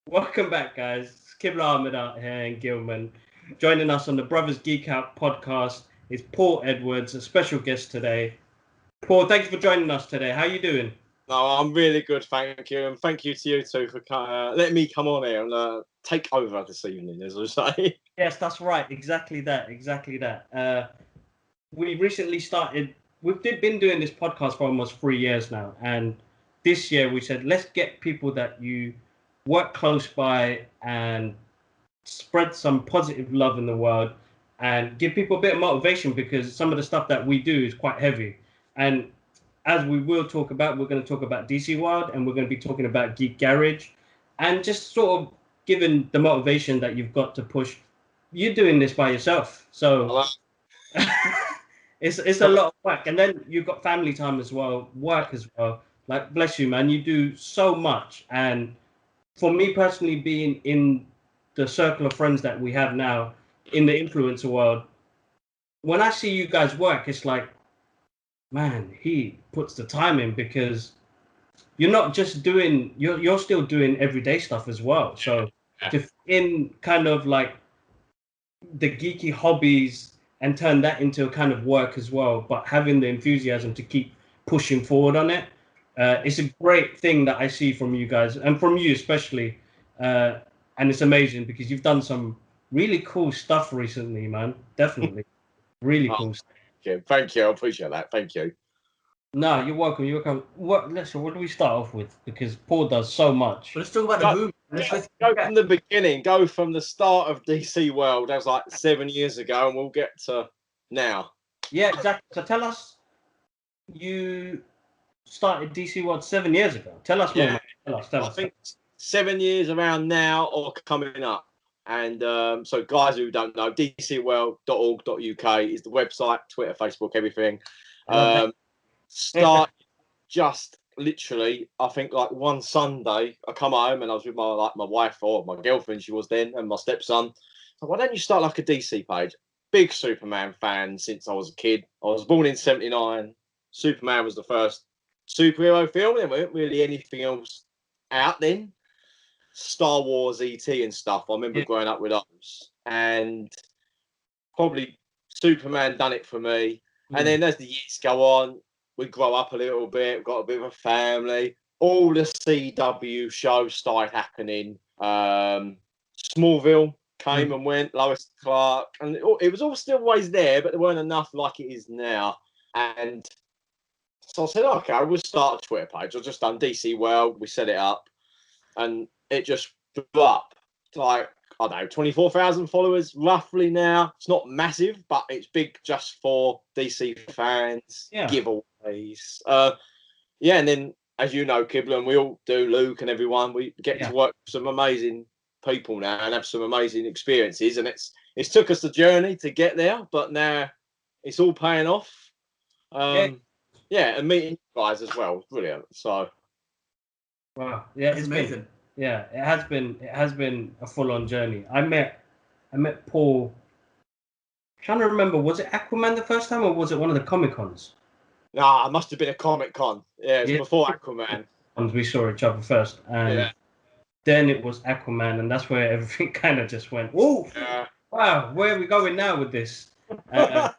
Welcome back, guys. Kibla Ahmed out here in Gilman. Joining us on the Brothers Geek Out podcast is Paul Edwards, a special guest today. Paul, thank you for joining us today. How are you doing? No, I'm really good, thank you. And thank you to you two for letting me come on here and take over this evening, as I say. Yes, that's right. Exactly that. We recently started, we've been doing this podcast for almost 3 years now. And this year we said, let's get people that you work close by and spread some positive love in the world and give people a bit of motivation, because some of the stuff that we do is quite heavy. And as we will talk about, we're going to talk about DC World, and we're going to be talking about Geek Garage, and just sort of giving the motivation that you've got to push. You're doing this by yourself, so it's a lot of work. And then you've got family time as well, work as well. Like, bless you, man, you do so much. And for me personally, being in the circle of friends that we have now in the influencer world, when I see you guys work, it's like, man, he puts the time in, because you're not just doing, you're still doing everyday stuff as well. So to in kind of like the geeky hobbies and turn that into a kind of work as well, but having the enthusiasm to keep pushing forward on it, it's a great thing that I see from you guys, and from you especially. And it's amazing because you've done some really cool stuff recently, man. Definitely. Really cool stuff. Thank you. I appreciate that. Thank you. No, you're welcome. You're welcome. What do we start off with? Because Paul does so much. Well, let's talk about the boom. Let's go from the beginning. Go from the start of DC World. That was like 7 years ago, and we'll get to now. Yeah, exactly. So tell us, you started DC World 7 years ago. Tell us more. Tell us. I think 7 years around now or coming up. And so guys who don't know, dcworld.org.uk is the website, Twitter, Facebook, everything. Start just literally, I think like one Sunday, I come home and I was with my wife, or my girlfriend she was then, and my stepson. So why don't you start like a DC page? Big Superman fan since I was a kid. I was born in 79. Superman was the first superhero film. There weren't really anything else out then. Star Wars, ET and stuff. I remember growing up with those. And probably Superman done it for me. And then as the years go on, we grow up a little bit, got a bit of a family. All the CW shows started happening. Smallville came and went, Lois Clark. And it was all still always there, but there weren't enough like it is now. And so I said, okay, we'll start a Twitter page. I've just done DC World. We set it up. And it just blew up. Like, I don't know, 24,000 followers roughly now. It's not massive, but it's big just for DC fans, giveaways. And then, as you know, Kibler, and we all do, Luke and everyone, we get to work with some amazing people now and have some amazing experiences. And it's took us a journey to get there, but now it's all paying off. And meeting you guys as well. Brilliant. So. Wow. Yeah, it's amazing. It has been a full-on journey. I met Paul. I'm trying to remember, was it Aquaman the first time, or was it one of the Comic-Cons? Nah, it must have been a Comic-Con. Yeah, it was before Aquaman. We saw each other first, and then it was Aquaman, and that's where everything kind of just went, "Whoa, wow, where are we going now with this?" But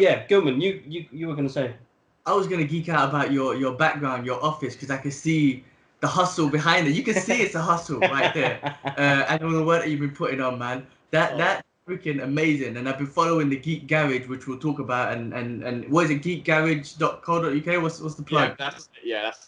yeah, Gilman, you were going to say. I was going to geek out about your background, your office, because I could see the hustle behind it. You can see it's a hustle right there. And all the work that you've been putting on, man. That's freaking amazing. And I've been following the Geek Garage, which we'll talk about. And what is it, geekgarage.co.uk? What's the plug? That's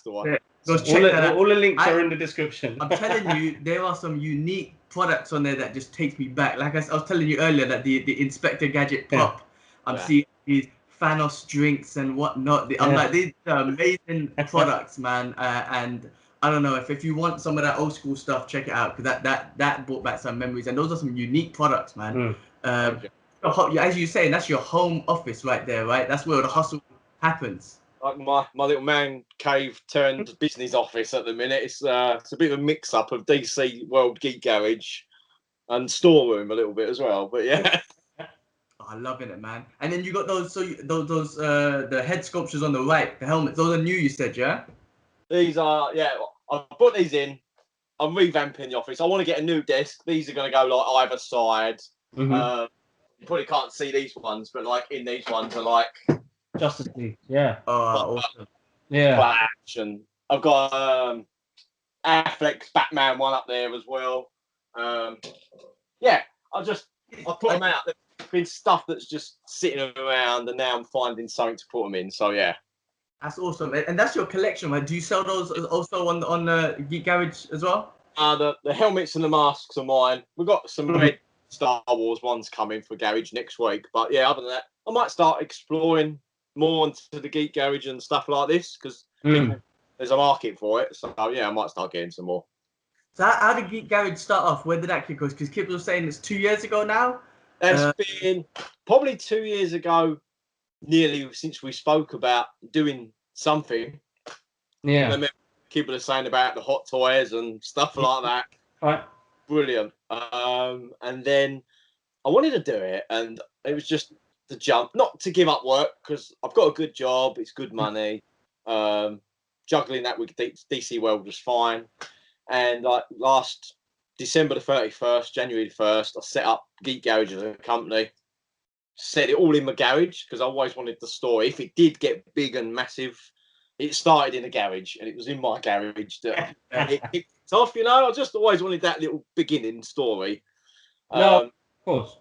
the one. All the links are in the description. I'm telling you, there are some unique products on there that just takes me back. Like I was telling you earlier, that the Inspector Gadget pop, I'm seeing these Thanos drinks and whatnot. I'm like, these are amazing products, man. And I don't know, if you want some of that old school stuff, check it out, because that brought back some memories. And those are some unique products, man. As you say, that's your home office right there, right? That's where the hustle happens. Like my little man cave turned business office at the minute. It's a bit of a mix up of DC World Geek Garage and storeroom a little bit as well. But yeah. I'm loving it, man. And then you got those the head sculptures on the right, the helmets. Those are new, you said, yeah? These are, I put these in I'm revamping the office. I want to get a new desk. These are going to go like either side. Mm-hmm. You probably can't see these ones, but like in these ones are like Justice League. Yeah. Oh, awesome. Yeah. Flash, and I've got Affleck's Batman one up there as well. Yeah, I put them out. There's been stuff that's just sitting around, and now I'm finding something to put them in. So yeah. That's awesome. And that's your collection, man. Do you sell those also on the Geek Garage as well? The helmets and the masks are mine. We've got some red Star Wars ones coming for Garage next week. But yeah, other than that, I might start exploring more into the Geek Garage and stuff like this because there's a market for it. So yeah, I might start getting some more. So how did Geek Garage start off? Where did that kick off? Because Kip was saying it's 2 years ago now. It's been probably 2 years ago, nearly, since we spoke about doing something. Yeah. I remember people are saying about the hot toys and stuff like that. Right. Brilliant. And then I wanted to do it, and it was just the jump, not to give up work because I've got a good job, it's good money. Juggling that with DC World was fine. And like last December the 31st, January the 1st, I set up Geek Garage as a company. Set it all in my garage because I always wanted the store. If it did get big and massive, it started in a garage, and it was in my garage that it kicked off. You know, I just always wanted that little beginning story. No, of course.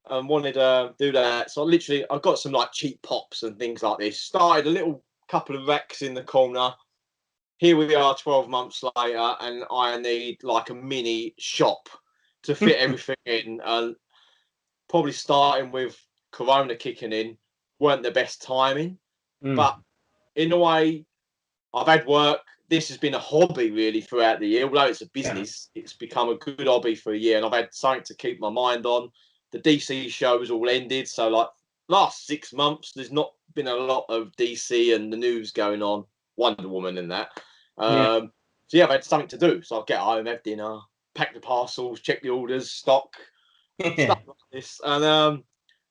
And wanted to do that. So I got some like cheap pops and things like this. Started a little couple of racks in the corner. Here we are 12 months later, and I need like a mini shop to fit everything in. And probably starting with Corona kicking in weren't the best timing. But in a way, I've had work. This has been a hobby really throughout the year. Although it's a business, it's become a good hobby for a year, and I've had something to keep my mind on. The DC shows all ended, so like last 6 months, there's not been a lot of DC and the news going on. Wonder Woman and that. So yeah, I've had something to do. So I'll get home, have dinner, pack the parcels, check the orders, stock, stuff like this. And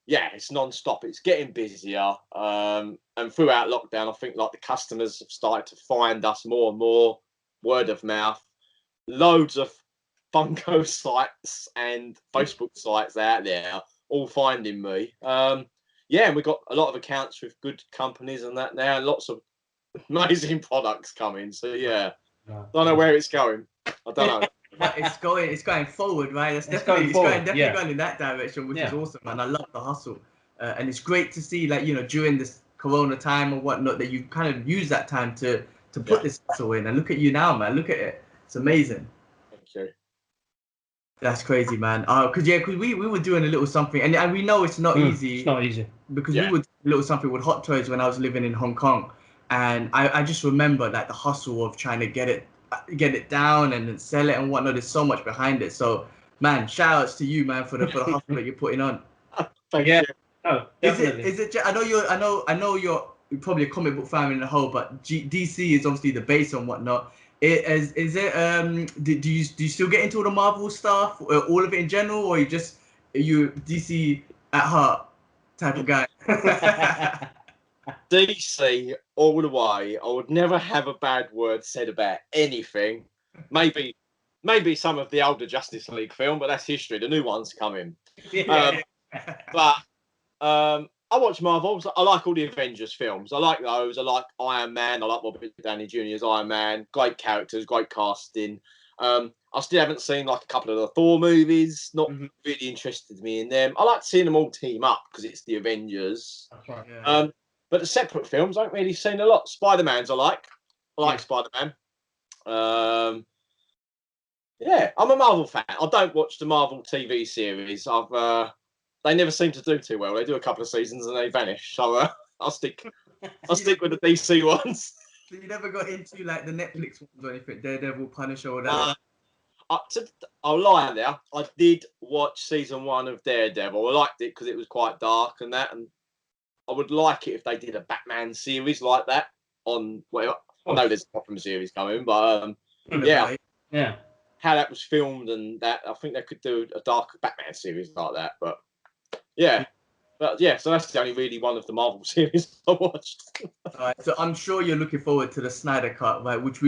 yeah, it's non-stop. It's getting busier. And throughout lockdown, I think like the customers have started to find us more and more, word of mouth. Loads of Funko sites and Facebook sites out there all finding me. Yeah, and we've got a lot of accounts with good companies and that now, and lots of amazing products coming. So yeah, don't know where it's going. I don't know. But it's going forward, right? It's definitely going in that direction, which is awesome, man. I love the hustle, and it's great to see, like, you know, during this Corona time or whatnot, that you kind of use that time to put this hustle in. And look at you now, man. Look at it. It's amazing. Thank you. That's crazy, man. Cause we were doing a little something, and we know it's not easy. It's not easy because we would do a little something with Hot Toys when I was living in Hong Kong, and I just remember like the hustle of trying to get it down and then sell it and whatnot. There's so much behind it. So man, shout outs to you, man, for the hustle that you're putting on. Thank you. No, definitely. Is it? I know you're probably a comic book fan in the whole, but DC is obviously the base and whatnot. Do you still get into all the Marvel stuff, all of it in general, or are you DC at heart type of guy? DC all the way. I would never have a bad word said about anything. Maybe some of the older Justice League film, but that's history. The new one's coming. But I watch Marvels. I like all the Avengers films. I like those. I like Iron Man. I like Robert Downey Jr.'s Iron Man. Great characters, great casting. I still haven't seen like a couple of the Thor movies. Not really interested me in them. I like seeing them all team up because it's the Avengers. That's right. Yeah. But the separate films, I haven't really seen a lot. Spider-Man's I like Spider-Man. Yeah, I'm a Marvel fan. I don't watch the Marvel TV series. They never seem to do too well. They do a couple of seasons and they vanish. So I'll stick with the DC ones. So you never got into like the Netflix ones or anything, Daredevil, Punisher, or that? I'll lie there. I did watch season 1 of Daredevil. I liked it because it was quite dark and that, and I would like it if they did a Batman series like that on whatever. I know there's a Gotham series coming, but yeah, how that was filmed and that, I think they could do a dark Batman series like that. But yeah, so that's the only really one of the Marvel series I watched. All right, so I'm sure you're looking forward to the Snyder Cut, right? Which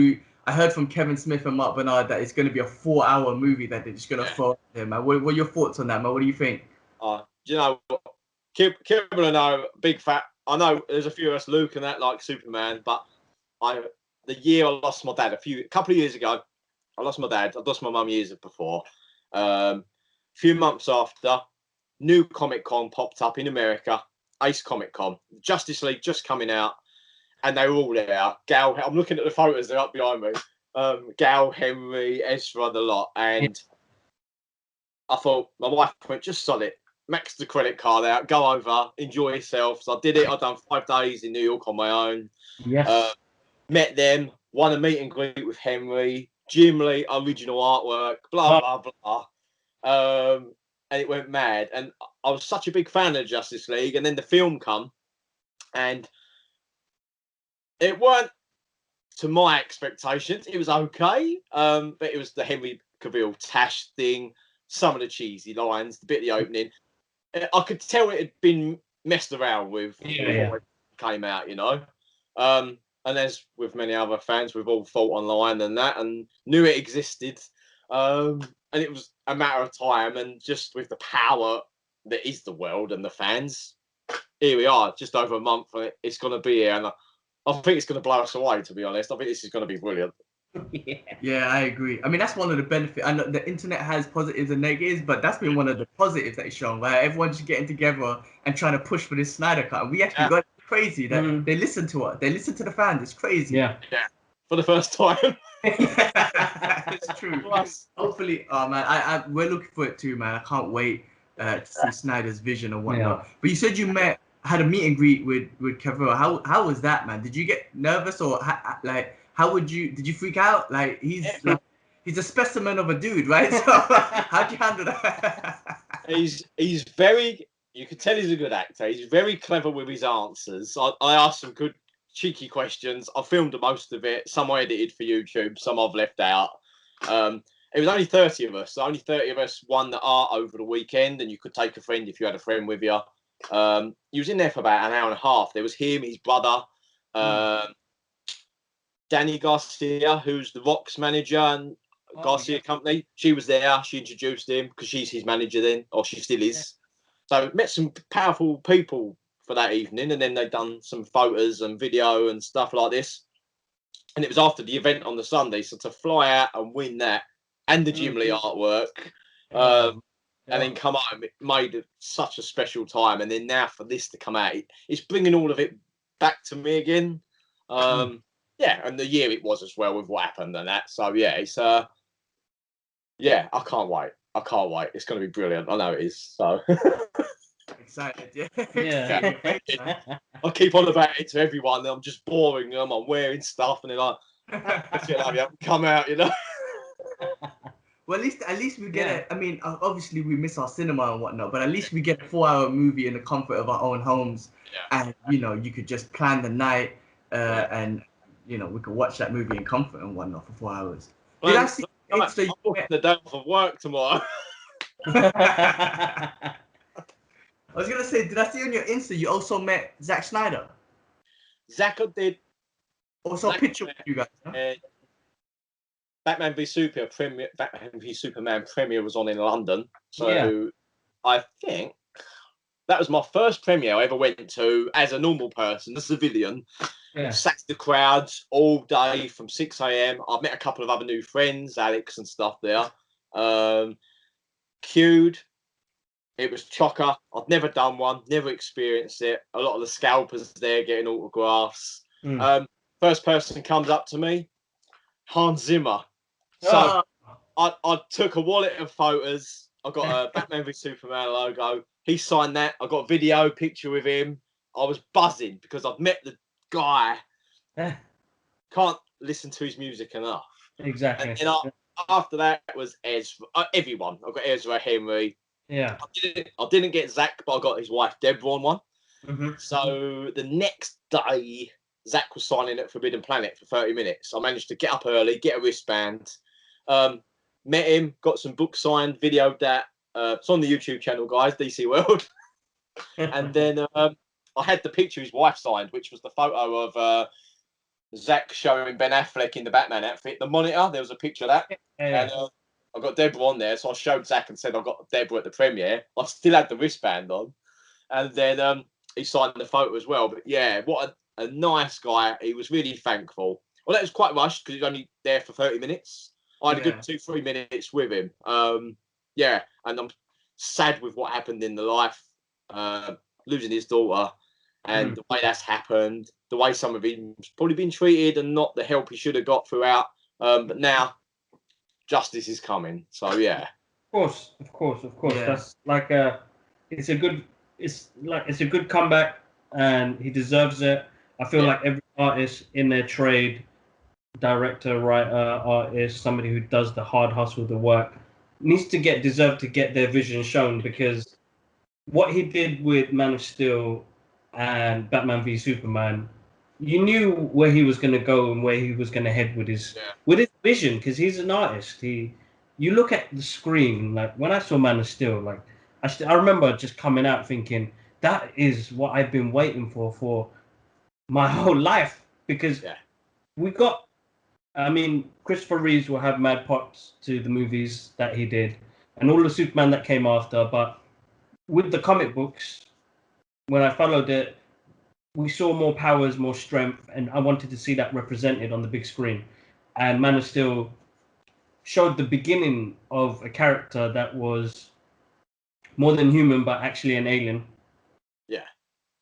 I heard from Kevin Smith and Mark Bernard that it's going to be a 4-hour movie that they're just going to throw at him. Man. What are your thoughts on that, man? What do you think? You know, Kevin and I, big fat. I know there's a few of us, Luke and that, like Superman, but the year I lost my dad, a couple of years ago, I lost my dad. I lost my mum years before. A few months after, new Comic Con popped up in America, Ace Comic Con, Justice League just coming out, and they were all there. Gal, I'm looking at the photos; they're up behind me. Gal, Henry, Ezra, the lot, and I thought my wife went, just sod it, max the credit card out, go over, enjoy yourself. So I did it. I've done 5 days in New York on my own. Yes. Met them, won a meet and greet with Henry, Jim Lee, original artwork, blah blah blah. And it went mad. And I was such a big fan of Justice League, and then the film come, and it weren't to my expectations. It was okay, but it was the Henry Cavill Tash thing, some of the cheesy lines, the bit of the opening. I could tell it had been messed around with before it came out, you know. And as with many other fans, we've all fought online and that, and knew it existed. And it was a matter of time, and just with the power that is the world and the fans, here we are, just over a month, and it's going to be here. And I think it's going to blow us away, to be honest. I think this is going to be brilliant. Yeah, I agree. I mean, that's one of the benefits. I know the internet has positives and negatives, but that's been one of the positives that it's shown, right? Everyone's just getting together and trying to push for this Snyder Cut. And we actually got crazy that they listen to us. They listen to the fans. It's crazy. Yeah. For the first time. It's true. Hopefully, oh man, we're looking for it too, man. I can't wait to see Snyder's vision and whatnot. But you said you had a meet and greet with Cavill. How was that, man? Did you get nervous or did you freak out? Like he's a specimen of a dude, right? So how'd you handle that? He's very. You could tell he's a good actor. He's very clever with his answers. I asked some good cheeky questions. I filmed most of it. Some I edited for YouTube. Some I've left out. It was only 30 of us. So only 30 of us won the art over the weekend, and you could take a friend if you had a friend with you. He was in there for about an hour and a half. There was him, his brother, Danny Garcia, who's the Rock's manager and Garcia Company. She was there. She introduced him because she's his manager then, or she still is. So met some powerful people for that evening, and then they'd done some photos and video and stuff like this. And it was after the event on the Sunday, so to fly out and win that and the Jim Lee artwork, and then come home, it made it such a special time. And then now for this to come out, it's bringing all of it back to me again. Yeah, and the year it was as well with what happened and that. So yeah, it's yeah, I can't wait. I can't wait. It's going to be brilliant. I know it is. So excited, yeah. I keep on about it to everyone. I'm just boring them. I'm wearing stuff, and they're like, come out, you know. Well, at least we get it. I mean, obviously we miss our cinema and whatnot, but at least we get a 4-hour movie in the comfort of our own homes, and you could just plan the night, and we could watch that movie in comfort and whatnot for 4 hours. Did I see? I'm the day off of work tomorrow. I was gonna say, did I see on your Insta you also met Zack Snyder? Zack did. Also a picture with you guys. Huh? Batman v Superman premiere was on in London, so I think that was my first premiere I ever went to as a normal person, a civilian. Sat the crowds all day from 6 a.m. I've met a couple of other new friends, Alex and stuff there. Queued. It was chocker. I've never done one, never experienced it. A lot of the scalpers there getting autographs. First person comes up to me, Hans Zimmer. So I took a wallet of photos. I got a Batman v Superman logo. He signed that. I got a video picture with him. I was buzzing because I've met the guy. Can't listen to his music enough. Exactly. And after that was Ezra. Everyone. I got Ezra, Henry. Yeah. I didn't get Zach, but I got his wife Deborah on one. So the next day, Zach was signing at Forbidden Planet for 30 minutes. I managed to get up early, get a wristband, met him, got some books signed, videoed that. It's on the YouTube channel, guys, DC World. And then I had the picture his wife signed, which was the photo of Zach showing Ben Affleck in the Batman outfit. The monitor, there was a picture of that. Yeah. And I got Deborah on there, so I showed Zach and said I got Deborah at the premiere. I still had the wristband on. And then he signed the photo as well. But yeah, what a nice guy. He was really thankful. Well, that was quite rushed because he was only there for 30 minutes. I had a good 2-3 minutes with him. Yeah, and I'm sad with what happened in the life, losing his daughter, and the way that's happened, the way some of him's probably been treated and not the help he should have got throughout. But now justice is coming. So yeah. Of course. Yeah. That's like it's a good comeback, and he deserves it. I feel like every artist in their trade, director, writer, artist, somebody who does the hard hustle, the work, deserve to get their vision shown, because what he did with Man of Steel and Batman v Superman, you knew where he was going to go and where he was going to head with his vision, because he's an artist. You look at the screen, like when I saw Man of Steel, like I remember just coming out thinking that is what I've been waiting for my whole life, because we got. I mean, Christopher Reeves will have mad props to the movies that he did and all the Superman that came after, but with the comic books, when I followed it, we saw more powers, more strength, and I wanted to see that represented on the big screen. And Man of Steel showed the beginning of a character that was more than human, but actually an alien. Yeah.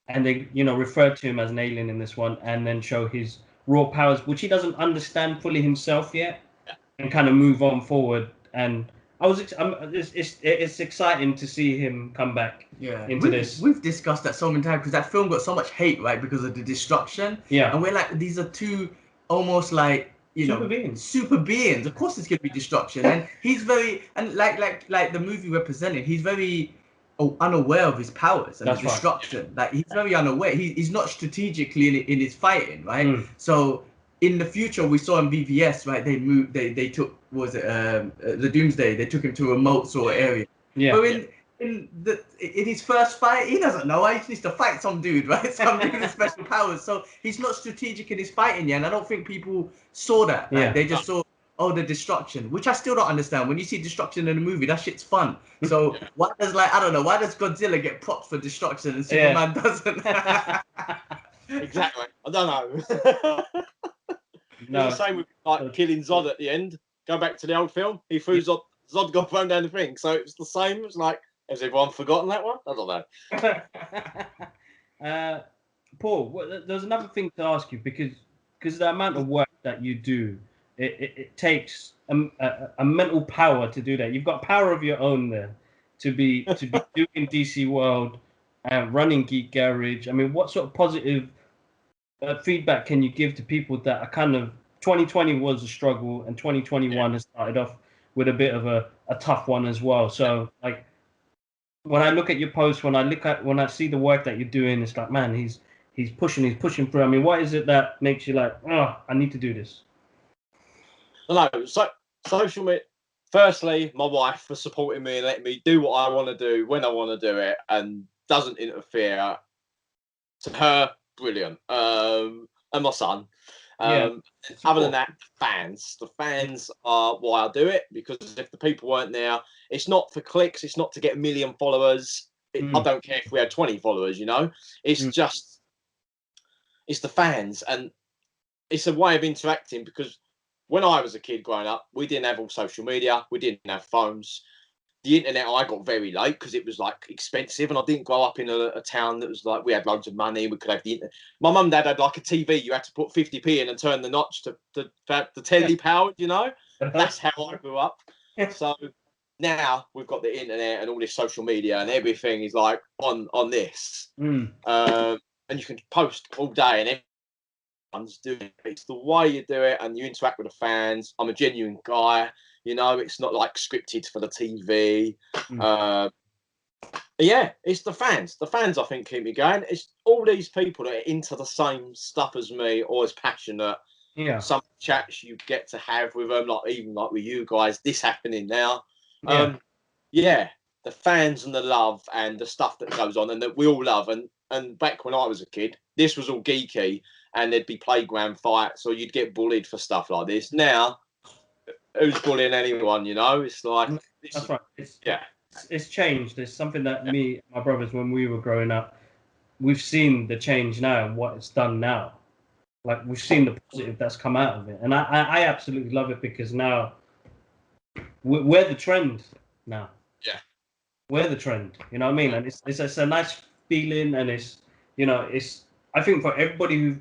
And they, referred to him as an alien in this one, and then show his raw powers, which he doesn't understand fully himself yet, and kind of move on forward. And it's exciting to see him come back into this. We've discussed that so many times, because that film got so much hate, right, because of the destruction. Yeah. And we're like, these are two almost like, super beings. Of course, there's gonna be destruction, and he's very, and like the movie represented, he's very unaware of his powers and the destruction. Like he's very unaware. He's not strategically in his fighting, right? So in the future, we saw in VVS, right? They took the Doomsday. They took him to a remote sort of area. Yeah. But in his first fight, he doesn't know. He just needs to fight some dude, right? Some dude with special powers. So he's not strategic in his fighting yet. And I don't think people saw that. Like, they just saw, the destruction, which I still don't understand. When you see destruction in a movie, that shit's fun. So why does why does Godzilla get props for destruction and Superman doesn't? Exactly. I don't know. No. It's the same with killing Zod at the end. Go back to the old film. He threw Zod got thrown down the thing. So it's the same. It's like, has everyone forgotten that one? I don't know. Paul, there's another thing to ask you, because the amount of work that you do, it takes a mental power to do that. You've got power of your own there to be doing DC World and running Geek Garage. I mean, what sort of positive feedback can you give to people that are kind of 2020 was a struggle, and 2021 has started off with a bit of a tough one as well. So like when I look at your posts, when I see the work that you're doing, it's like, man, he's pushing through. I mean, what is it that makes you like, I need to do this? No, so social media. Firstly, my wife for supporting me and letting me do what I want to do when I want to do it, and doesn't interfere. To her, brilliant. And my son. Other than that, the fans are why I do it, because if the people weren't there, it's not for clicks, it's not to get 1 million followers. I don't care if we had 20 followers, it's just, it's the fans, and it's a way of interacting, because when I was a kid growing up, we didn't have all social media, we didn't have phones. The internet, I got very late because it was like expensive, and I didn't grow up in a town that was like, we had loads of money, we could have the internet. My mum and dad had like a TV, you had to put 50p in and turn the notch to the telly powered, That's how I grew up. So now we've got the internet and all this social media, and everything is like on this. And you can post all day, and everyone's doing it. It's the way you do it, and you interact with the fans. I'm a genuine guy. It's not like scripted for the TV. It's the fans. The fans, I think, keep me going. It's all these people that are into the same stuff as me, or as passionate. Some chats you get to have with them, even with you guys, this happening now. The fans and the love and the stuff that goes on and that we all love. And back when I was a kid, this was all geeky. and there'd be playground fights, or you'd get bullied for stuff like this. Now, who's bullying anyone? You know, it's like that's right. It's changed. It's something that me and my brothers, when we were growing up, we've seen the change now and what it's done now. Like, we've seen the positive that's come out of it, and I absolutely love it, because now we're the trend now. Yeah, we're the trend. You know what I mean? And it's a nice feeling, and it's, you know, it's, I think for everybody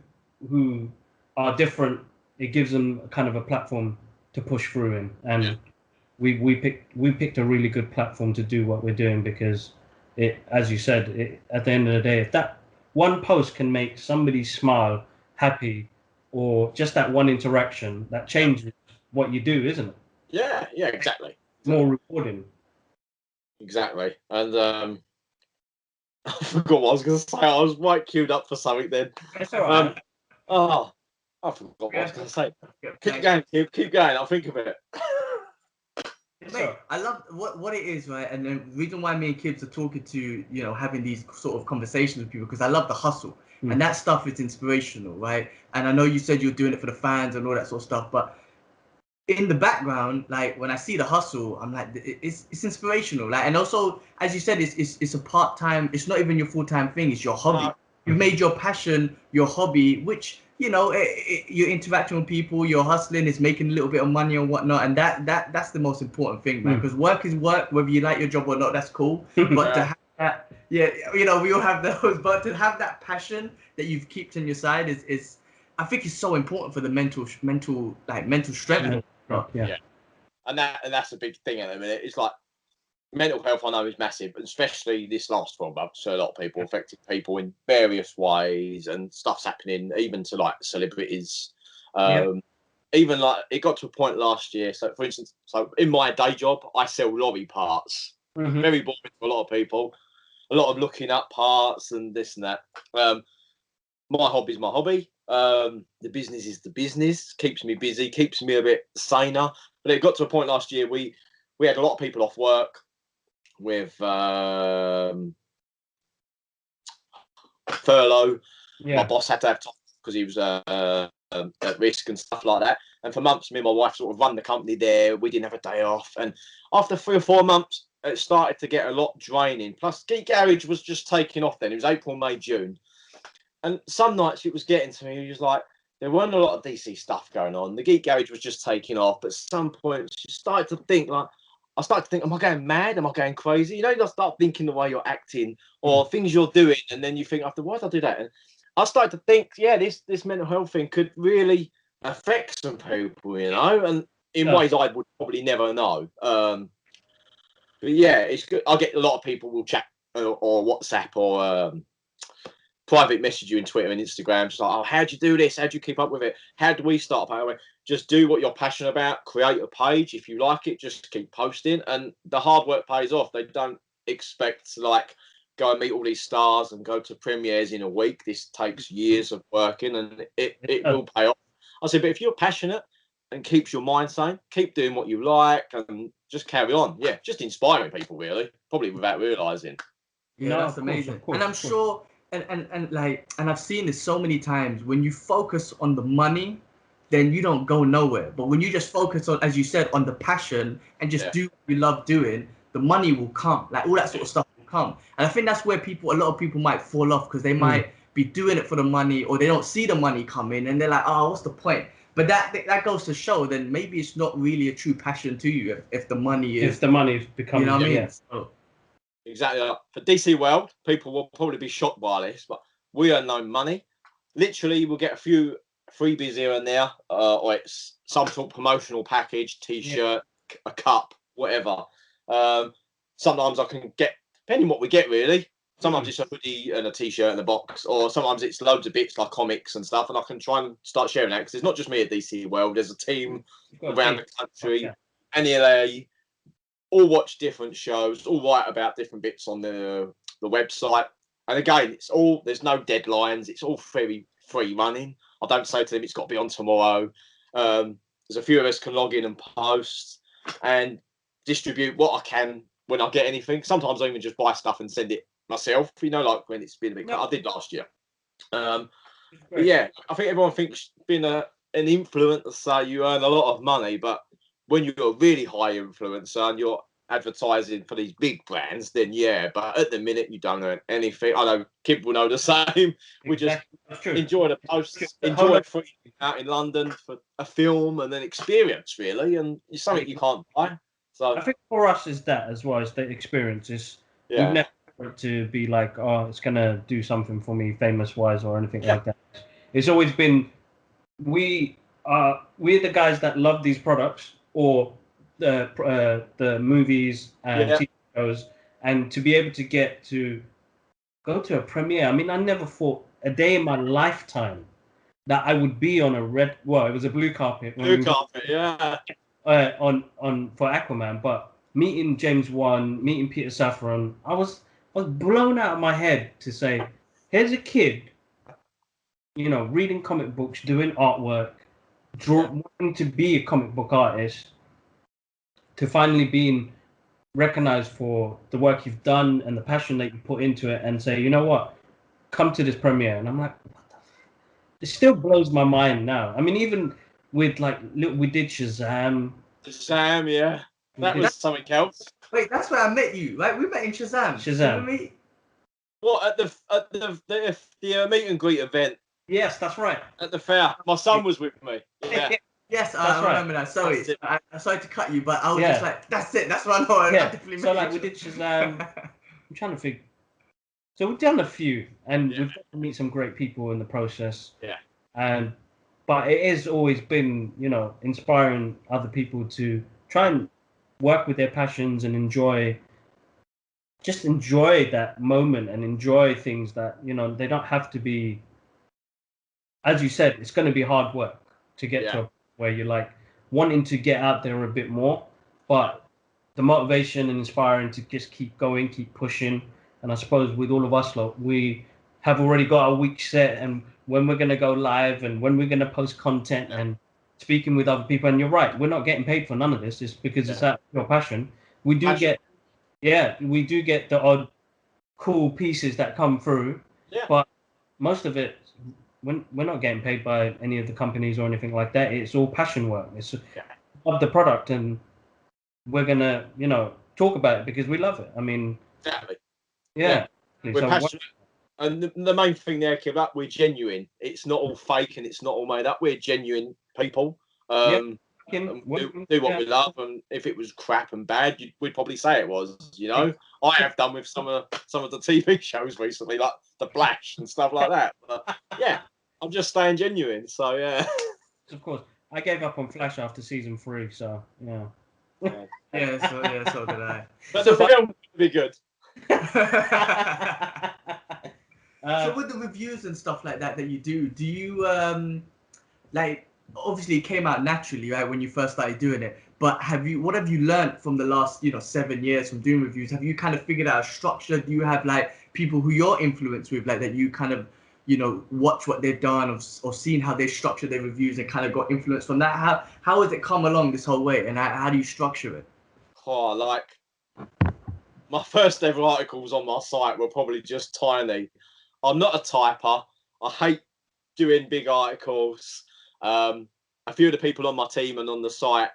who are different, it gives them kind of a platform to push through in, and we picked a really good platform to do what we're doing, because it, as you said, at the end of the day, if that one post can make somebody smile, happy, or just that one interaction, that changes what you do, isn't it? Yeah, exactly. More rewarding. Exactly. And I forgot what I was going to say. I was quite queued up for something then. That's all right. I forgot what I was going to say. Keep going, keep going. I'll think of it. Mate, I love what it is, right? And the reason why me and Kibbs are talking to, you know, having these sort of conversations with people, because I love the hustle. And that stuff is inspirational, right? And I know you said you're doing it for the fans and all that sort of stuff, but in the background, like when I see the hustle, I'm like, it's inspirational. Like, and also, as you said, it's a part-time, it's not even your full-time thing, it's your hobby. You've made your passion your hobby, which, you know, you're interacting with people, you're hustling, it's making a little bit of money and whatnot, and that's the most important thing, man. Because work is work, whether you like your job or not, that's cool. But to have that, you know, we all have those, but to have that passion that you've kept in your side is I think it's so important for the mental strength. Yeah. And that's a big thing at the minute. It's like mental health, I know, is massive, especially this last 12 months. So a lot of people affected people in various ways, and stuff's happening even to like celebrities. Even like it got to a point last year. So for instance, so in my day job, I sell lorry parts. Very boring to a lot of people. A lot of looking up parts and this and that. My hobby is my hobby. The business is the business. Keeps me busy, keeps me a bit saner. But it got to a point last year we had a lot of people off work with furlough. My boss had to have time because he was at risk and stuff like that. And for months, me and my wife sort of run the company there. We didn't have a day off. And after 3 or 4 months, it started to get a lot draining. Plus, Geek Garage was just taking off then. It was April, May, June. And some nights it was getting to me. It was like, there weren't a lot of DC stuff going on. The Geek Garage was just taking off. But at some point, you started to think, like, I started to think, am I going mad? Am I going crazy? You know, you start thinking the way you're acting or things you're doing. And then you think, after, why did I do that? And I started to think, this mental health thing could really affect some people, you know, and in ways I would probably never know. But yeah, it's good. I get a lot of people will chat or WhatsApp or private message you in Twitter and Instagram. It's like, oh, how do you do this? How do you keep up with it? How do we start? Just do what you're passionate about. Create a page. If you like it, just keep posting. And the hard work pays off. They don't expect to like go and meet all these stars and go to premieres in a week. This takes years of working, and it will pay off. I said, but if you're passionate and keeps your mind sane, keep doing what you like and just carry on. Yeah, just inspiring people, really, probably without realising. Yeah, that's amazing. And I'm sure, and I've seen this so many times, when you focus on the money, then you don't go nowhere. But when you just focus on, as you said, on the passion and just do what you love doing, the money will come. Like all that sort of stuff will come. And I think that's where a lot of people might fall off, because they might be doing it for the money, or they don't see the money coming, and they're like, oh, what's the point? But that goes to show, then maybe it's not really a true passion to you if the money is. If the money becomes, you know what I mean? So, exactly. For DC World, people will probably be shocked by this, but we earn no money. Literally, we'll get a few freebies here and there, or it's some sort of promotional package, T-shirt, a cup, whatever. Sometimes I can get, depending on what we get, really. Sometimes it's a hoodie and a T-shirt in the box, or sometimes it's loads of bits like comics and stuff, and I can try and start sharing that, because it's not just me at DC World. There's a team around the country, and they all watch different shows, all write about different bits on the website. And again, there's no deadlines. It's all very free running. I don't say to them it's got to be on tomorrow. There's a few of us can log in and post and distribute what I can when I get anything. Sometimes I even just buy stuff and send it myself, you know, like when it's been a bit. I did last year. But yeah, I think everyone thinks being an influencer, you earn a lot of money, but when you're a really high influencer and you're advertising for these big brands, then yeah, but at the minute you don't earn anything. I know Kid will know the same. We just enjoy the posts, enjoy free out in London for a film and an experience, really, and it's something you can't buy. So I think for us is that as well as the experiences. yeah. We've never wanted to be like, oh, it's gonna do something for me, famous wise or anything like that. It's always been we're the guys that love these products or the movies and TV shows, and to be able to get to go to a premiere. I mean, I never thought a day in my lifetime that I would be on a red. Well, it was a blue carpet. Yeah. On for Aquaman, but meeting James Wan, meeting Peter Safran, I was blown out of my head to say, here's a kid, reading comic books, doing artwork, wanting to be a comic book artist, to finally being recognized for the work you've done and the passion that you put into it, and say, you know what, come to this premiere. And I'm like, what the it still blows my mind now. I mean, even with we did Shazam. Yeah. That was something else. Wait, that's where I met you. Like, we met in Shazam. Shazam. What, at the meet and greet event? Yes, that's right. At the fair. My son was with me. Yeah. Yes, I remember that. Sorry, I sorry to cut you, but I was just like, that's it. That's what I know. Yeah. So we did Shazam. I'm trying to think. So we've done a few, and we've got to meet some great people in the process. Yeah. But it has always been, inspiring other people to try and work with their passions and enjoy that moment and enjoy things that, they don't have to be, as you said, it's going to be hard work to get to where you're like wanting to get out there a bit more, but the motivation and inspiring to just keep going, keep pushing. And I suppose with all of us, we have already got a week set and when we're going to go live and when we're going to post content and speaking with other people. And you're right, we're not getting paid for none of this. It's because it's out of your passion. We do get the odd cool pieces that come through, but most of it, we're not getting paid by any of the companies or anything like that. It's all passion work. It's of the product, and we're gonna, talk about it because we love it. I mean, exactly. Yeah. We're passionate. And the main thing there, Kev, that we're genuine. It's not all fake and it's not all made up. We're genuine people. Do what we love, and if it was crap and bad, we'd probably say it was. I have done with some of the TV shows recently, like The Flash and stuff like that. But, I'm just staying genuine. So yeah. Of course, I gave up on Flash after season 3. So yeah. So did I. But the film would be good. So with the reviews and stuff like that you do you obviously it came out naturally, right, when you first started doing it, but what have you learned from the last 7 years from doing reviews? Have you kind of figured out a structure? Do you have people who you're influenced with, that you kind of watch what they've done or seen how they structure their reviews and kind of got influence from that? How has it come along this whole way, and how do you structure it? My first ever articles on my site were probably just tiny. I'm not a typer. I hate doing big articles. A few of the people on my team and on the site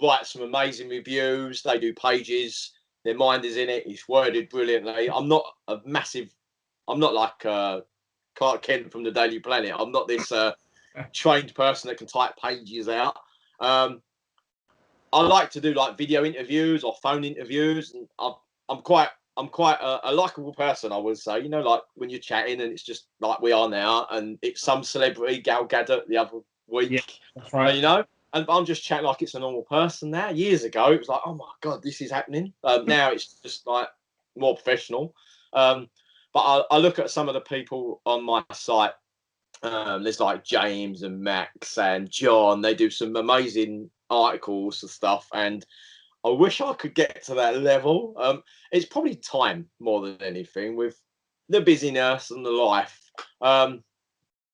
write some amazing reviews. They do pages. Their mind is in it. It's worded brilliantly. I'm not like Clark Kent from the Daily Planet. I'm not this trained person that can type pages out. I like to do video interviews or phone interviews, and I'm quite a likable person, I would say. When you're chatting and it's just like we are now, and it's some celebrity, Gal Gadot, the other week. Yeah, that's right. And I'm just chatting like it's a normal person now. Years ago, it was like, oh my God, this is happening. Now it's just more professional. But I look at some of the people on my site. There's James and Max and John. They do some amazing articles and stuff, and I wish I could get to that level. It's probably time more than anything with the busyness and the life.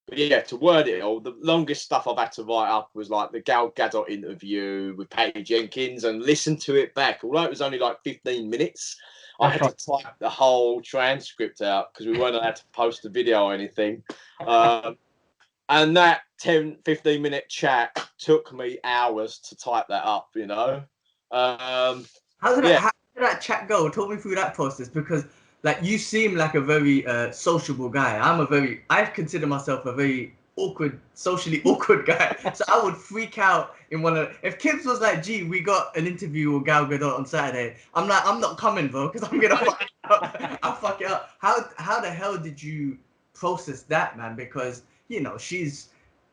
But yeah, to word it all, the longest stuff I've had to write up was the Gal Gadot interview with Peggy Jenkins, and listen to it back. Although it was only 15 minutes, I had to type the whole transcript out because we weren't allowed to post the video or anything. And that 10, 15-minute chat took me hours to type that up, you know. How did that chat go? Talk me through that process, because like you seem like a very sociable guy. I consider myself a very socially awkward guy. So I would freak out if Kibbs was like, "Gee, we got an interview with Gal Gadot on Saturday." I'm like, "I'm not coming, bro, because I'm gonna fuck it up." I'll fuck it up. How the hell did you process that, man? Because you know she's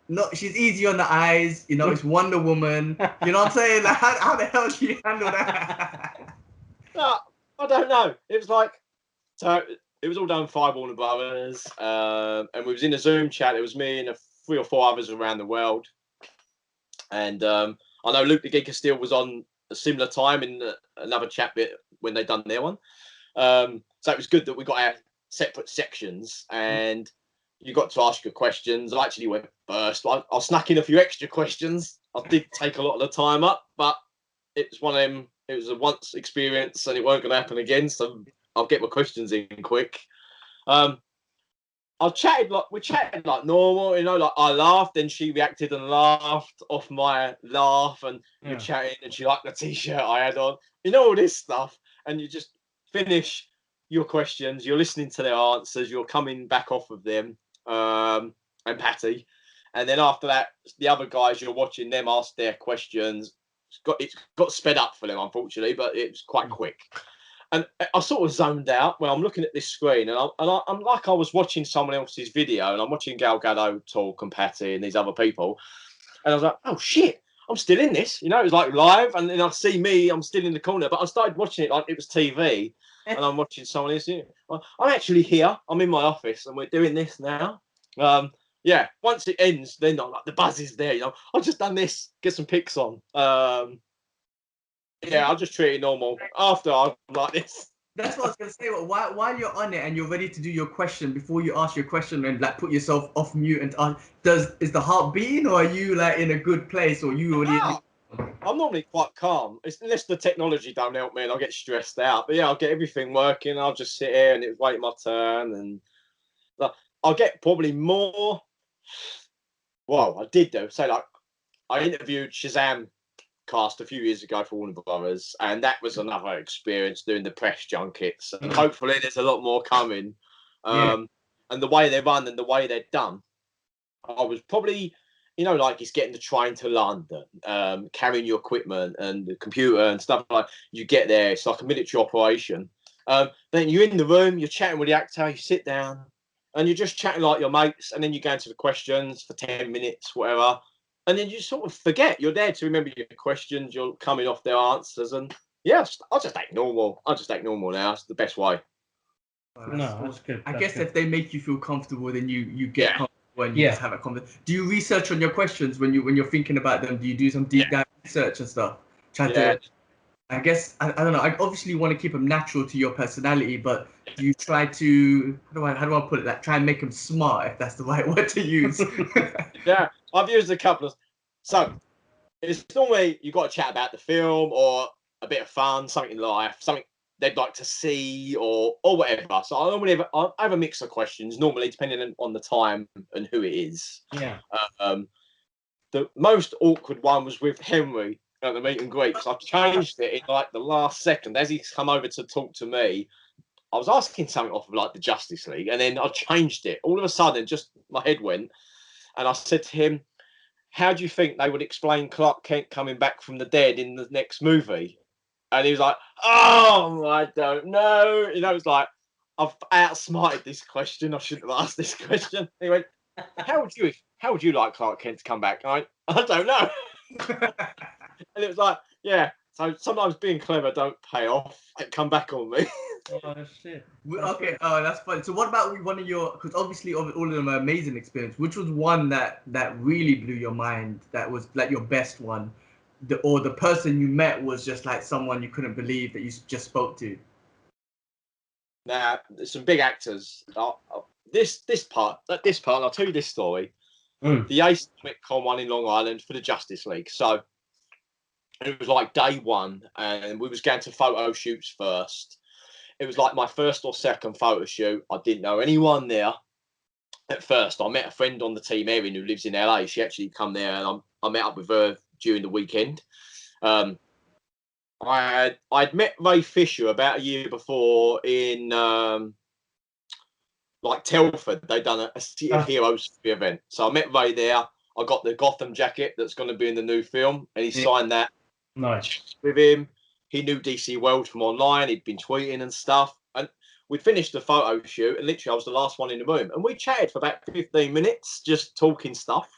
easy on the eyes, you know, it's Wonder Woman. You know what I'm saying? Like, how the hell do you handle that? No, I don't know. It was like, so it was all done by Warner Brothers, and we was in a Zoom chat. It was me and 3 or 4 others around the world. And I know Luke the Geeker still was on a similar time in another chat bit when they done their one. So it was good that we got our separate sections and you got to ask your questions. I actually went first. I snuck in a few extra questions. I did take a lot of the time up, but it was one of them. It was a once experience and it weren't going to happen again. So I'll get my questions in quick. We chatted like normal, you know, like I laughed and she reacted and laughed off my laugh, and we're chatting and she liked the t-shirt I had on, you know, all this stuff. And you just finish your questions, you're listening to their answers, you're coming back off of them, and Patty. And then after that, the other guys, you're watching them ask their questions. It's got sped up for them, unfortunately, but it was quite quick. And I sort of zoned out when I'm looking at this screen, and I'm like I was watching someone else's video, and I'm watching Gal Gadot talk and Patty and these other people, and I was like, oh shit, I'm still in this, you know. It was like live, and then I see me, I'm still in the corner, but I started watching it like it was TV, and I'm watching someone else. I'm actually here, I'm in my office, and we're doing this now. Yeah, once it ends, then like the buzz is there, you know. I've just done this, get some pics on. Yeah, I'll just treat it normal. After I'm like this. That's what I was gonna say. While you're on it and you're ready to do your question, before you ask your question and like put yourself off mute and is the heart beating, or are you like in a good place, or you already? I'm normally quite calm, unless the technology don't help me and I get stressed out. But yeah, I'll get everything working. I'll just sit here and wait my turn, and I'll get probably more. Well, I did though. So like, I interviewed Shazam cast a few years ago for Warner Brothers, and that was another experience doing the press junkets, and hopefully there's a lot more coming. And the way they run and the way they're done, I was probably, you know, like it's getting the train to London, carrying your equipment and the computer and stuff. Like you get there, it's like a military operation. Then you're in the room, you're chatting with the actor, you sit down and you're just chatting like your mates, and then you go into the questions for 10 minutes, whatever. And then you sort of forget you're there to remember your questions. You're coming off their answers, and yeah, I'll just act normal. I'll just act normal now. It's the best way. That's good. I guess if they make you feel comfortable, then you get comfortable and you just have a conversation. Do you research on your questions when you're thinking about them? Do you do some deep dive research and stuff? I guess I don't know. I obviously want to keep them natural to your personality, but do you try to how do I put it? Like try and make them smart, if that's the right word to use. Yeah, I've used a couple of. So it's normally you've got to chat about the film or a bit of fun, something in life, something they'd like to see or whatever. So I normally have a mix of questions, normally depending on the time and who it is. Yeah. The most awkward one was with Henry at the meet and greet. So I changed it in like the last second as he's come over to talk to me. I was asking something off of like the Justice League, and then I changed it. All of a sudden, just my head went, and I said to him, how do you think they would explain Clark Kent coming back from the dead in the next movie? And he was like, oh, I don't know. You know, it's like, I've outsmarted this question. I shouldn't have asked this question. He went, how would you like Clark Kent to come back? I don't know. And it was like, yeah. So sometimes being clever don't pay off. It come back on me. Oh shit. Okay. Oh, that's funny. So what about one of your? Because obviously all of them are amazing experience. Which was one that really blew your mind? That was like your best one, or the person you met was just like someone you couldn't believe that you just spoke to. Now, there's some big actors. This part. I'll tell you this story. The Ace Comic Con one in Long Island for the Justice League. So it was like day one, and we was going to photo shoots first. It was like my first or second photo shoot. I didn't know anyone there. at first, I met a friend on the team, Erin, who lives in LA. She actually come there, and I met up with her during the weekend. I'd met Ray Fisher about a year before in like Telford. They'd done a City of Heroes event, so I met Ray there. I got the Gotham jacket that's going to be in the new film, and he signed that. Nice. With him. He knew DC World from online. He'd been tweeting and stuff. And we finished the photo shoot, and literally I was the last one in the room. And we chatted for about 15 minutes, just talking stuff.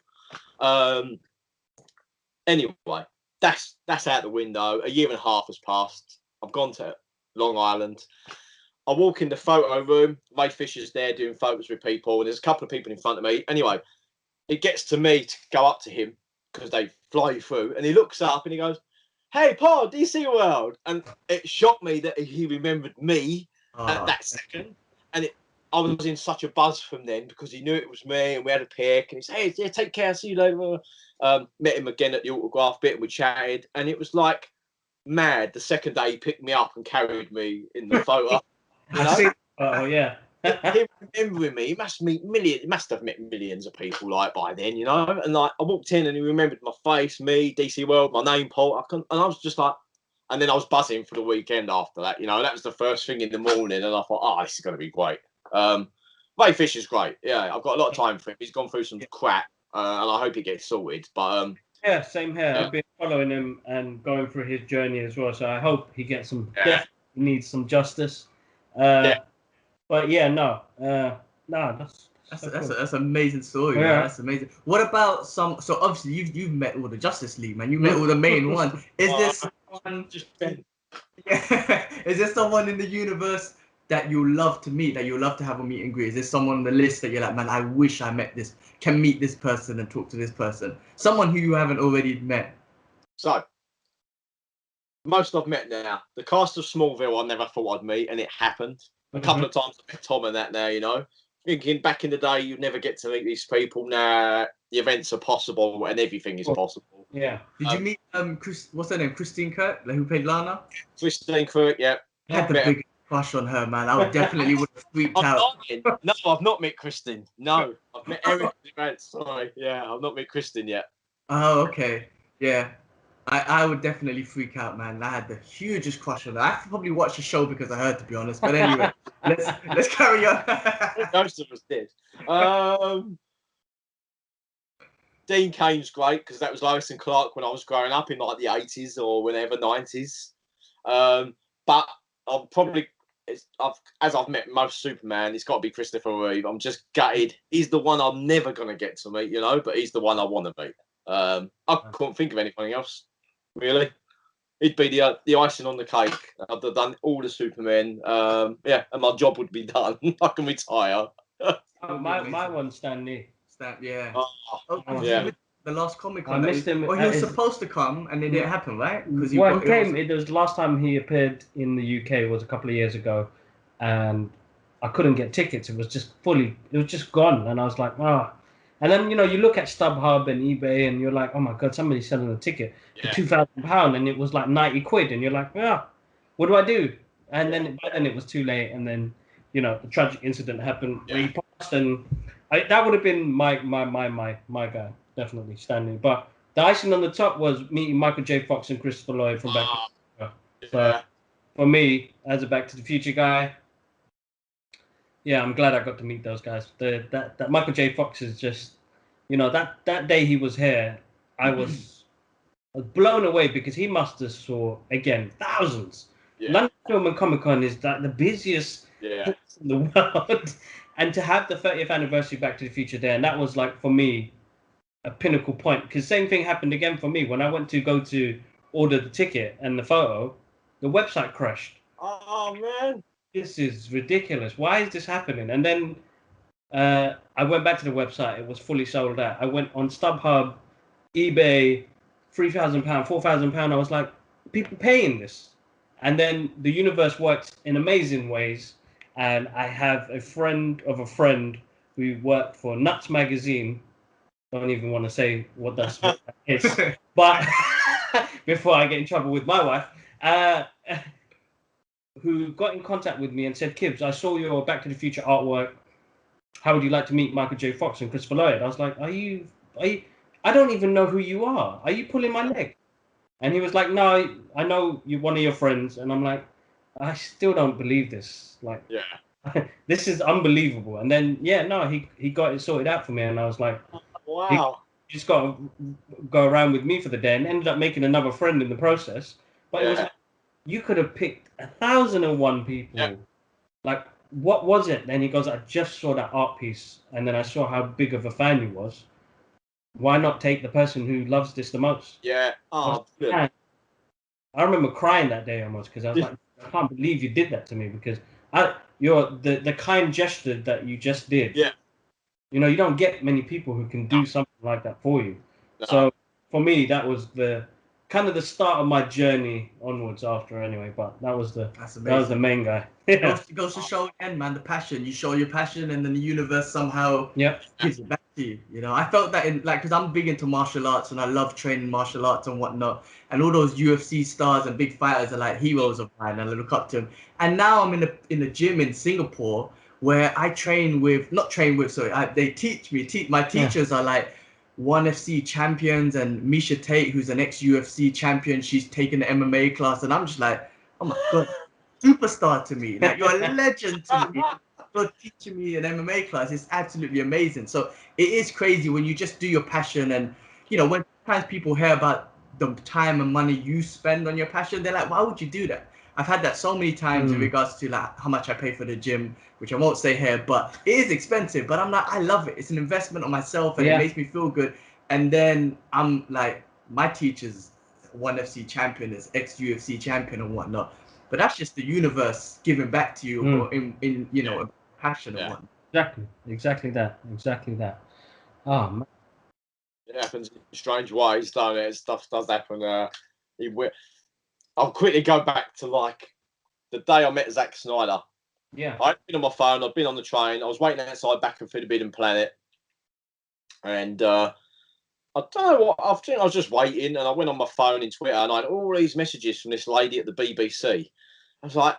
Anyway, that's out the window. A year and a half has passed. I've gone to Long Island. I walk in the photo room. Ray Fisher's there doing photos with people, and there's a couple of people in front of me. Anyway, it gets to me to go up to him because they fly through, and he looks up and he goes, "Hey, Paul, DC World." And it shocked me that he remembered me at that second. And I was in such a buzz from then because he knew it was me, and we had a pic, and he said, "Hey, yeah, take care, see you later." Met him again at the autograph bit, and we chatted, and it was like mad. The second day he picked me up and carried me in the photo. Oh, yeah. Him remembering me, he must have met millions of people like by then, you know. And like I walked in and he remembered my face, me, DC World, my name, Paul. And I was just like, and then I was buzzing for the weekend after that, you know. That was the first thing in the morning, and I thought, oh, this is going to be great. Ray Fisher's great. Yeah, I've got a lot of time for him. He's gone through some crap, and I hope he gets sorted. But yeah, same here. I've been following him and going through his journey as well. So I hope he gets some. Definitely needs some justice. But yeah, no, that's an amazing story, yeah. man. That's amazing. What about some? So obviously you've met all the Justice League, man. You met all the main ones. Is there someone? Yeah, is there someone in the universe that you love to meet, that you love to have a meet and greet? Is there someone on the list that you're like, man, I wish I can meet this person and talk to this person? Someone who you haven't already met. So most I've met now. The cast of Smallville I never thought I'd meet, and it happened. A couple of times I met Tom and that now, you know. Thinking back in the day, you'd never get to meet these people. Now the events are possible and everything is possible. Yeah. Did you meet what's her name? Christine Kirk, who played Lana? Christine Kirk, yeah. I had the big crush on her, man. I would definitely would have freaked out. No, I've not met Christine. No, I've met Eric. Sorry, yeah, I've not met Christine yet. Oh, okay, yeah. I would definitely freak out, man. I had the hugest crush on her. I probably watched the show because I heard, to be honest. But anyway, let's carry on. Most of us did. Dean Cain's great because that was Lois and Clark when I was growing up in like the 80s or whenever 90s. But I'll probably, as I've met most Superman, it's got to be Christopher Reeve. I'm just gutted. He's the one I'm never going to get to meet, you know, but he's the one I want to meet. I couldn't think of anything else, really. He'd be the icing on the cake. I'd have done all the Supermen. Yeah, and my job would be done. I can retire. My one's Stan Lee. Yeah. Yeah. The last Comic-Con. I missed him. Well, he was supposed to come, and it didn't happen, right? Because he came. It was the last time he appeared in the UK was a couple of years ago, and I couldn't get tickets. It was just gone, and I was like, ah. Oh. And then you look at StubHub and eBay, and you're like, oh my god, somebody's selling a ticket for £2,000, and it was like £90, and you're like, ah, what do I do? And then it was too late, and then the tragic incident happened where he passed, and that would have been my guy, definitely Stanley. But the icing on the top was meeting Michael J. Fox and Christopher Lloyd from Back to the Future. So for me, as a Back to the Future guy, yeah, I'm glad I got to meet those guys. That Michael J. Fox is just, that day he was here, I was blown away because he must have saw, again, thousands. Yeah. London Film and Comic-Con is the busiest place in the world. And to have the 30th anniversary Back to the Future there, and that was like, for me, a pinnacle point. Because same thing happened again for me. When I went to go to order the ticket and the photo, the website crashed. Oh, man. This is ridiculous. Why is this happening? And then I went back to the website. It was fully sold out. I went on StubHub, eBay, £3,000, £4,000. I was like, people paying this. And then the universe works in amazing ways. And I have a friend of a friend who worked for Nuts Magazine. Don't even want to say what that is. But before I get in trouble with my wife, who got in contact with me and said, Kibbs, I saw your Back to the Future artwork. how would you like to meet Michael J. Fox and Christopher Lloyd? I was like, are you, I don't even know who you are. Are you pulling my leg? And he was like, no, I know you're one of your friends. And I'm like, I still don't believe this. Like, this is unbelievable. And then, he got it sorted out for me. And I was like, wow. You just got to go around with me for the day, and ended up making another friend in the process. But it was like, you could have picked 1,001 people. Yeah. Like, what was it? Then he goes, I just saw that art piece, and then I saw how big of a fan you was. Why not take the person who loves this the most? Yeah. Oh, good. I remember crying that day almost, because I was like, I can't believe you did that to me, because you're the kind gesture that you just did. Yeah. You know, you don't get many people who can do something like that for you. No. So for me, that was the kind of the start of my journey onwards after anyway. But that was the main guy. It goes to show again, man, the passion. You show your passion, and then the universe somehow gives it back to you. You know, I felt that because I'm big into martial arts and I love training martial arts and whatnot. And all those UFC stars and big fighters are like heroes of mine, and I look up to them. And now I'm in a gym in Singapore where I they teach me. My teachers are like ONE FC champions, and Misha Tate, who's an ex-UFC champion, she's taken the MMA class, and I'm just like, oh my god, superstar to me. Like, you're a legend to me. You're teaching me an MMA class. It's absolutely amazing. So it is crazy when you just do your passion, and you know, when sometimes people hear about the time and money you spend on your passion, they're like, why would you do that? I've had that so many times in regards to like how much I pay for the gym, which I won't say here, but it is expensive. But I'm like, I love it. It's an investment on myself, and it makes me feel good. And then I'm like, my teacher's ONE FC champion, is ex-UFC champion and whatnot. But that's just the universe giving back to you, or in you know, passion and whatnot. Exactly that. Oh man. It happens in strange ways, don't it? Stuff does happen. I'll quickly go back to like the day I met Zack Snyder. Yeah. I'd been on my phone, I'd been on the train, I was waiting outside back and Forbidden Planet. And I don't know what, I think I was just waiting, and I went on my phone in Twitter, and I had all these messages from this lady at the BBC. I was like,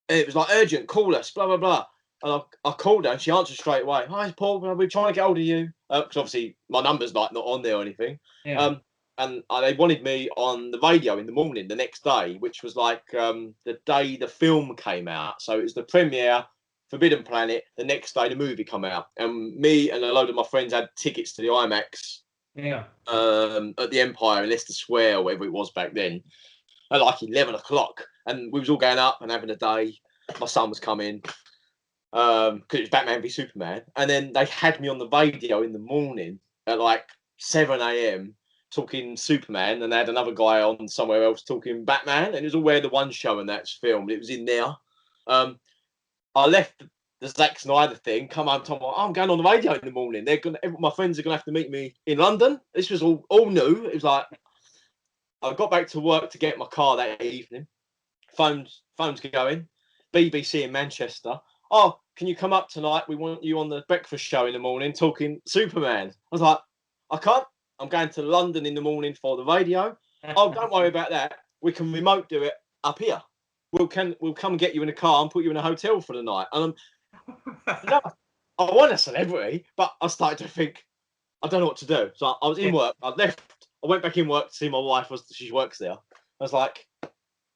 it was like, urgent, call us, blah, blah, blah. And I called her, and she answered straight away. Hi, Paul, we're trying to get hold of you. Because obviously my number's like not on there or anything. Yeah. And they wanted me on the radio in the morning the next day, which was like the day the film came out. So it was the premiere, Forbidden Planet. The next day the movie come out, and me and a load of my friends had tickets to the IMAX. Yeah. At the Empire in Leicester Square, or whatever it was back then, at like 11 o'clock, and we was all going up and having a day. My son was coming because it was Batman v Superman, and then they had me on the radio in the morning at like 7 a.m. talking Superman, and they had another guy on somewhere else talking Batman, and it was all where the one show and that's filmed. It was in there. I left the Zack Snyder thing, come home, told me, I'm going on the radio in the morning. My friends are gonna have to meet me in London. This was all new. It was like I got back to work to get my car that evening. Phones going. BBC in Manchester. Oh, can you come up tonight? We want you on the breakfast show in the morning talking Superman. I was like, I can't. I'm going to London in the morning for the radio. Oh, don't worry about that. We can remote do it up here. We'll come and get you in a car and put you in a hotel for the night. And no, I want a celebrity, but I started to think, I don't know what to do. So I was in work. I left. I went back in work to see my wife. She works there. I was like,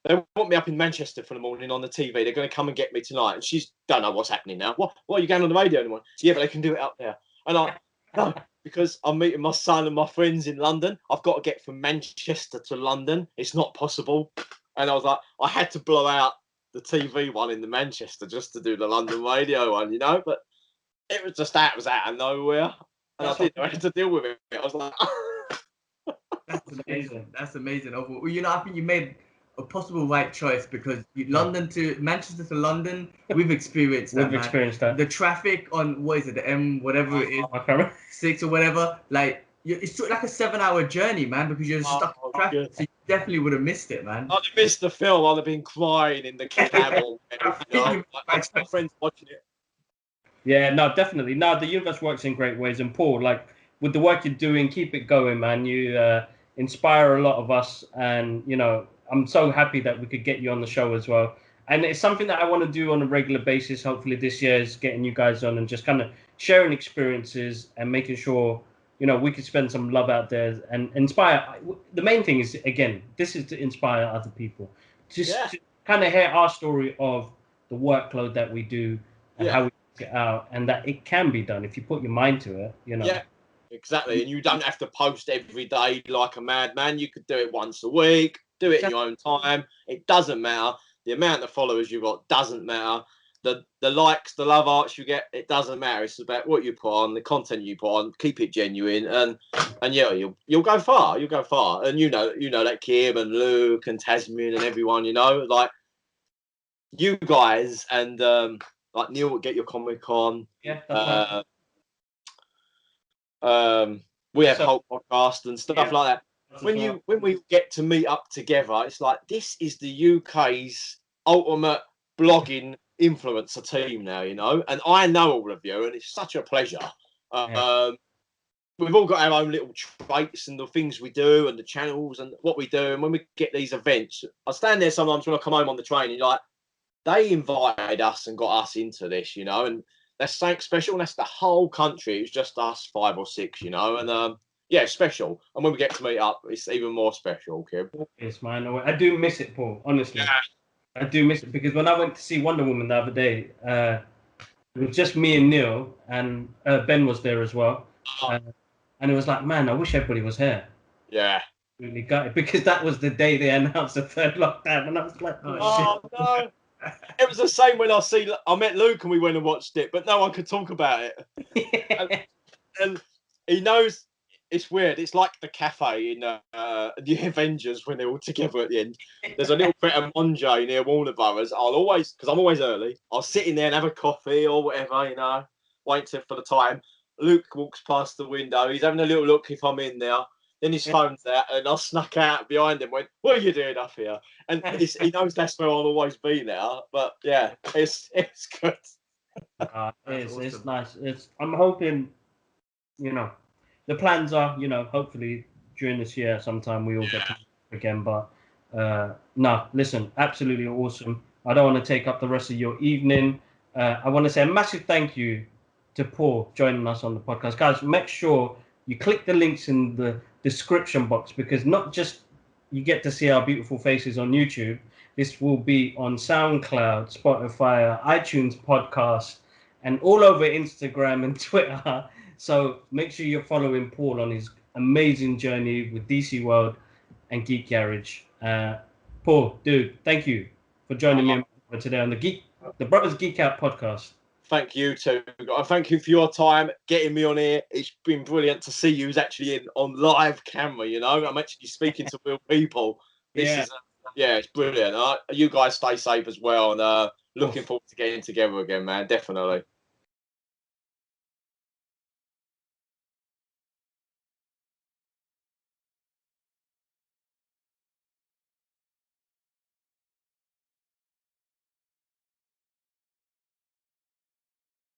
they want me up in Manchester for the morning on the TV. They're going to come and get me tonight. And she's don't know what's happening now. What are you going on the radio anymore? Yeah, but they can do it up there. And no, because I'm meeting my son and my friends in London. I've got to get from Manchester to London. It's not possible. And I was like, I had to blow out the TV one in the Manchester just to do the London radio one, you know. But it was just that. It was out of nowhere. And I didn't know how to deal with it. I was like, That's amazing. That's amazing. You know, I think you made a possible right choice, because London to Manchester to London, we've experienced that. We've experienced that. The traffic on, what is it, the M, whatever it is, 6 or whatever, like, it's like a 7-hour journey, man, because you're stuck in traffic. So you definitely would have missed it, man. I'd have missed the film. I'd have been crying in the cab. My friends watching it. Yeah, no, definitely. No, the universe works in great ways. And Paul, like, with the work you're doing, keep it going, man. You inspire a lot of us. And, you know, I'm so happy that we could get you on the show as well. and it's something that I want to do on a regular basis. Hopefully this year is getting you guys on and just kind of sharing experiences and making sure, you know, we can spend some love out there and inspire. The main thing is, again, this is to inspire other people. Just to kind of hear our story of the workload that we do and how we get out, and that it can be done if you put your mind to it, you know. Yeah, exactly. And you don't have to post every day like a madman. You could do it once a week, do it in your own time. It doesn't matter. The amount of followers you've got doesn't matter. The likes, the love arts you get, it doesn't matter. It's about what you put on, the content you put on. Keep it genuine, and yeah, you'll go far. You'll go far. And you know that Kim and Luke and Tasman and everyone, you know, like you guys and like Neil will get your Comic Con. Yeah. That's we have Hulk podcast and stuff like that. When we get to meet up together, it's like this is the UK's ultimate blogging influencer team now, you know, and I know all of you, and it's such a pleasure. We've all got our own little traits and the things we do and the channels and what we do. And when we get these events, I stand there sometimes when I come home on the train, and you're like, they invited us and got us into this, you know, and that's something special. And that's the whole country. It's just us 5 or 6, you know, and yeah, special. And when we get to meet up, it's even more special, Kim. Yes, man. I do miss it, Paul, honestly. Yeah. I do miss it because when I went to see Wonder Woman the other day, it was just me and Neil, and Ben was there as well. And it was like, man, I wish everybody was here. Yeah. Really got it, because that was the day they announced the 3rd lockdown, and I was like, oh shit. No. It was the same when I met Luke and we went and watched it, but no one could talk about it. and he knows. It's weird. It's like the cafe in the Avengers when they're all together at the end. There's a little bit of Monjay near Warner Brothers. I'll always, because I'm always early, I'll sit in there and have a coffee or whatever, you know, wait for the time. Luke walks past the window. He's having a little look if I'm in there. Then his phone's out, and I snuck out behind him. Went, "What are you doing up here?" And he knows that's where I'll always be now. But yeah, it's good. It's nice. I'm hoping, you know. The plans are, you know, hopefully during this year sometime we all get to again. But no, listen, absolutely awesome. I don't want to take up the rest of your evening. I want to say a massive thank you to Paul joining us on the podcast. Guys, make sure you click the links in the description box, because not just you get to see our beautiful faces on YouTube, this will be on SoundCloud, Spotify, iTunes podcast, and all over Instagram and Twitter. So make sure you're following Paul on his amazing journey with DC World and Geek Garage. Paul, dude, thank you for joining me today on the Brothers Geek Out podcast. Thank you too. Thank you for your time getting me on here. It's been brilliant to see you actually on live camera. You know, I'm actually speaking to real people. This is it's brilliant. You guys stay safe as well, and looking forward to getting together again, man. Definitely.